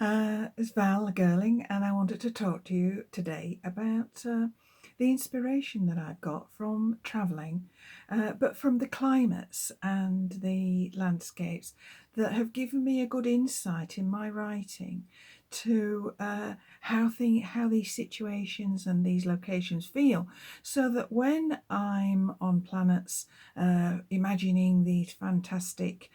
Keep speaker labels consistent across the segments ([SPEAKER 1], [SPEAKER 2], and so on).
[SPEAKER 1] It's Val Girling, and I wanted to talk to you today about the inspiration that I've got from travelling, but from the climates and the landscapes that have given me a good insight in my writing to how these situations and these locations feel, so that when I'm on planets, imagining these fantastic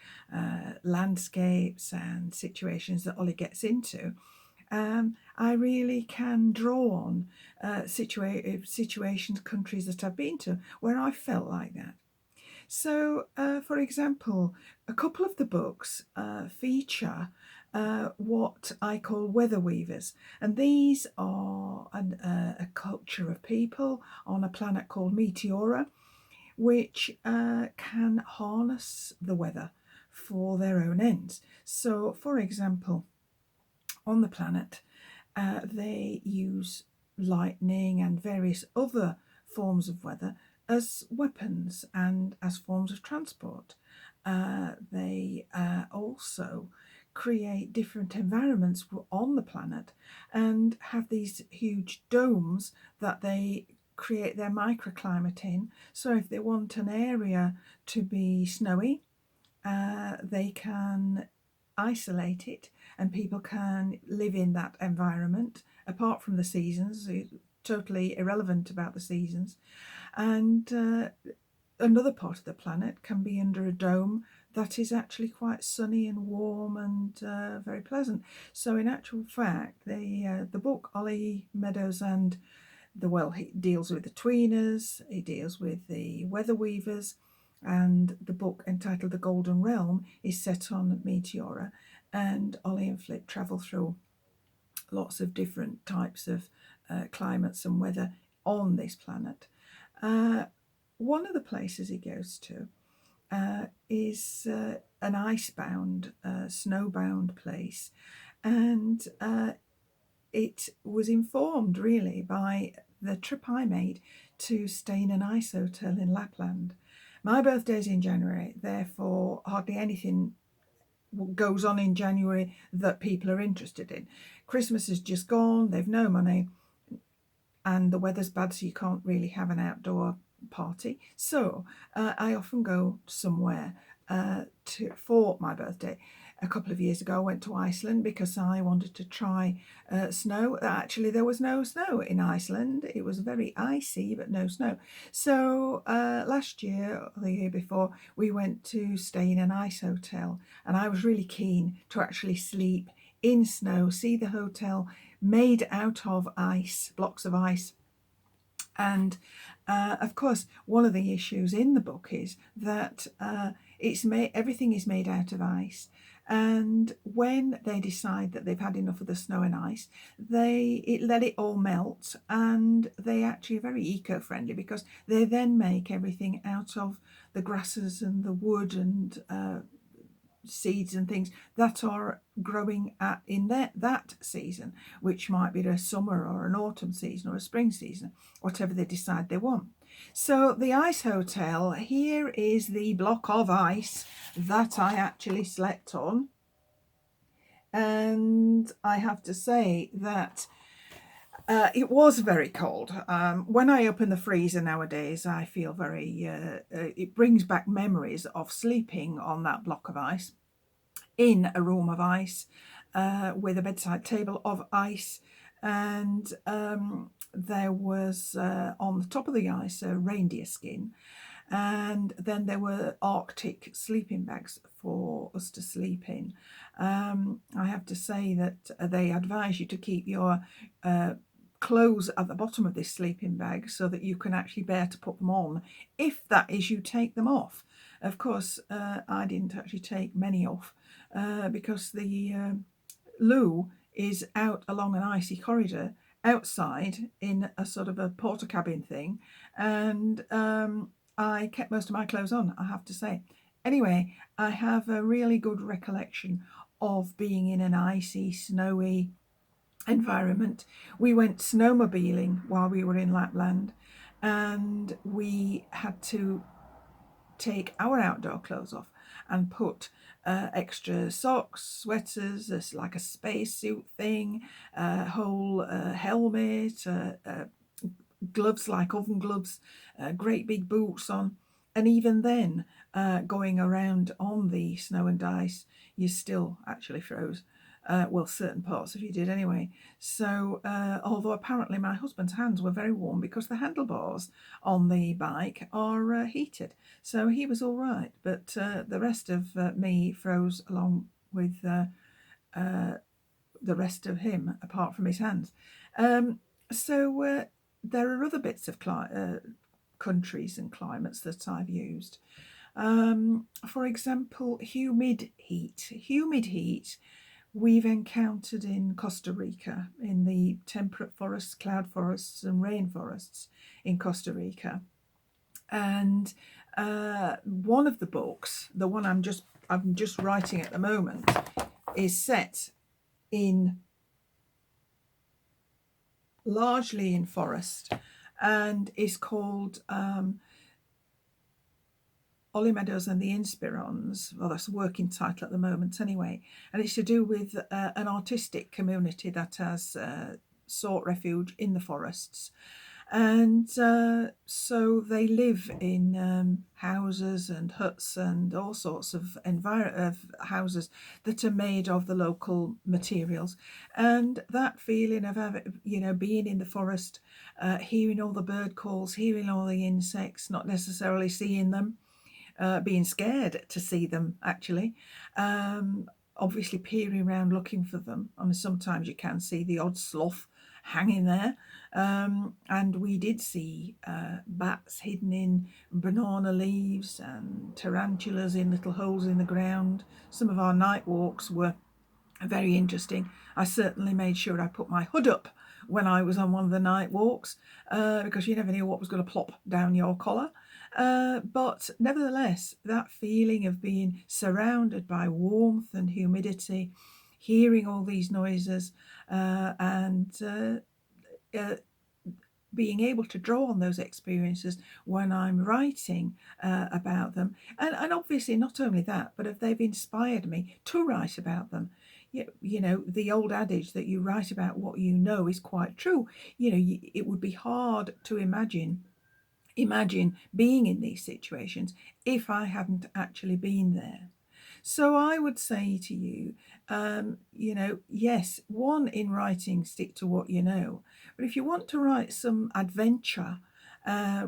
[SPEAKER 1] landscapes and situations that Ollie gets into, I really can draw on situations, countries that I've been to where I felt like that. So, for example, a couple of the books feature what I call WeatherWeavers, and these are a culture of people on a planet called Meteora, which can harness the weather for their own ends. So, for example, on the planet, they use lightning and various other forms of weather as weapons and as forms of transport. They also create different environments on the planet and have these huge domes that they create their microclimate in. So if they want an area to be snowy, they can isolate it and people can live in that environment apart from the seasons. It's totally irrelevant about the seasons. And another part of the planet can be under a dome that is actually quite sunny and warm and very pleasant. So in actual fact, the book Ollie Meadows and he deals with the tweeners, he deals with the weather weavers, and the book entitled The Golden Realm is set on Meteora, and Ollie and Flip travel through lots of different types of climates and weather on this planet. One of the places he goes to is an icebound, snowbound place, and it was informed really by the trip I made to stay in an ice hotel in Lapland. My birthday's in January, therefore hardly anything goes on in January that people are interested in. Christmas is just gone, they've no money, and the weather's bad, so you can't really have an outdoor party. So I often go somewhere for my birthday. A couple of years ago, I went to Iceland because I wanted to try snow. Actually, there was no snow in Iceland. It was very icy, but no snow. So last year, or the year before, we went to stay in an ice hotel, and I was really keen to actually sleep in snow, see the hotel made out of ice, blocks of ice. And of course, one of the issues in the book is that everything is made out of ice. And when they decide that they've had enough of the snow and ice, they let it all melt, and they actually are very eco-friendly because they then make everything out of the grasses and the wood and seeds and things that are growing in that season, which might be a summer or an autumn season or a spring season, whatever they decide they want. So the ice hotel, here is the block of ice that I actually slept on, and I have to say that it was very cold. When I open the freezer nowadays, I feel it brings back memories of sleeping on that block of ice in a room of ice with a bedside table of ice. And there was on the top of the ice a reindeer skin. And then there were Arctic sleeping bags for us to sleep in. I have to say that they advise you to keep your clothes at the bottom of this sleeping bag so that you can actually bear to put them on if that is you take them off. Of course, I didn't actually take many off because the loo is out along an icy corridor outside in a sort of a porter cabin thing, and I kept most of my clothes on, I have to say. Anyway, I have a really good recollection of being in an icy, snowy environment. We went snowmobiling while we were in Lapland, and we had to take our outdoor clothes off and put extra socks, sweaters, like a spacesuit thing, a whole helmet, gloves like oven gloves, great big boots on. And even then, going around on the snow and ice, you still actually froze. Well, certain parts of you did anyway. So, although apparently my husband's hands were very warm because the handlebars on the bike are heated, so he was all right. But the rest of me froze along with the rest of him, apart from his hands. So there are other bits of countries and climates that I've used. For example, humid heat. Humid heat we've encountered in Costa Rica, in the temperate forests, cloud forests, and rainforests in Costa Rica. And one of the books, the one I'm just writing at the moment, is set in largely in forest, and is called Ollie Meadows and the Inspirons. Well, that's a working title at the moment anyway. And it's to do with an artistic community that has sought refuge in the forests. And so they live in houses and huts and all sorts of houses that are made of the local materials. And that feeling of being in the forest, hearing all the bird calls, hearing all the insects, not necessarily seeing them, being scared to see them actually, obviously peering around looking for them. I mean, sometimes you can see the odd sloth hanging there, and we did see bats hidden in banana leaves and tarantulas in little holes in the ground. Some of our night walks were very interesting. I certainly made sure I put my hood up when I was on one of the night walks, because you never knew what was going to plop down your collar. But nevertheless, that feeling of being surrounded by warmth and humidity, hearing all these noises, and being able to draw on those experiences when I'm writing about them. And obviously, not only that, but if they've inspired me to write about them. You know, the old adage that you write about what you know is quite true. You know, it would be hard to imagine being in these situations if I hadn't actually been there. So I would say to you, yes, one, in writing, stick to what you know. But if you want to write some adventure,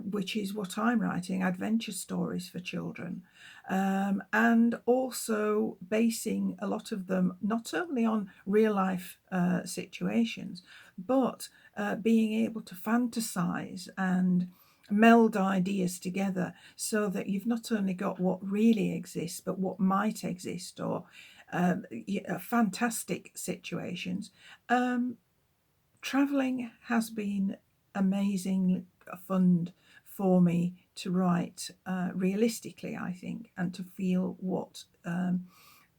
[SPEAKER 1] which is what I'm writing, adventure stories for children, and also basing a lot of them not only on real life situations, but being able to fantasize and meld ideas together so that you've not only got what really exists but what might exist, or fantastic situations. Traveling has been amazing fun for me to write realistically, I think, and to feel what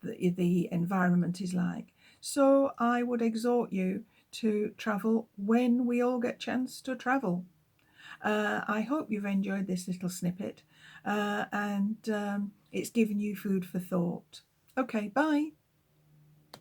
[SPEAKER 1] the environment is like. So I would exhort you to travel when we all get a chance to travel. I hope you've enjoyed this little snippet, and it's given you food for thought. Okay, bye.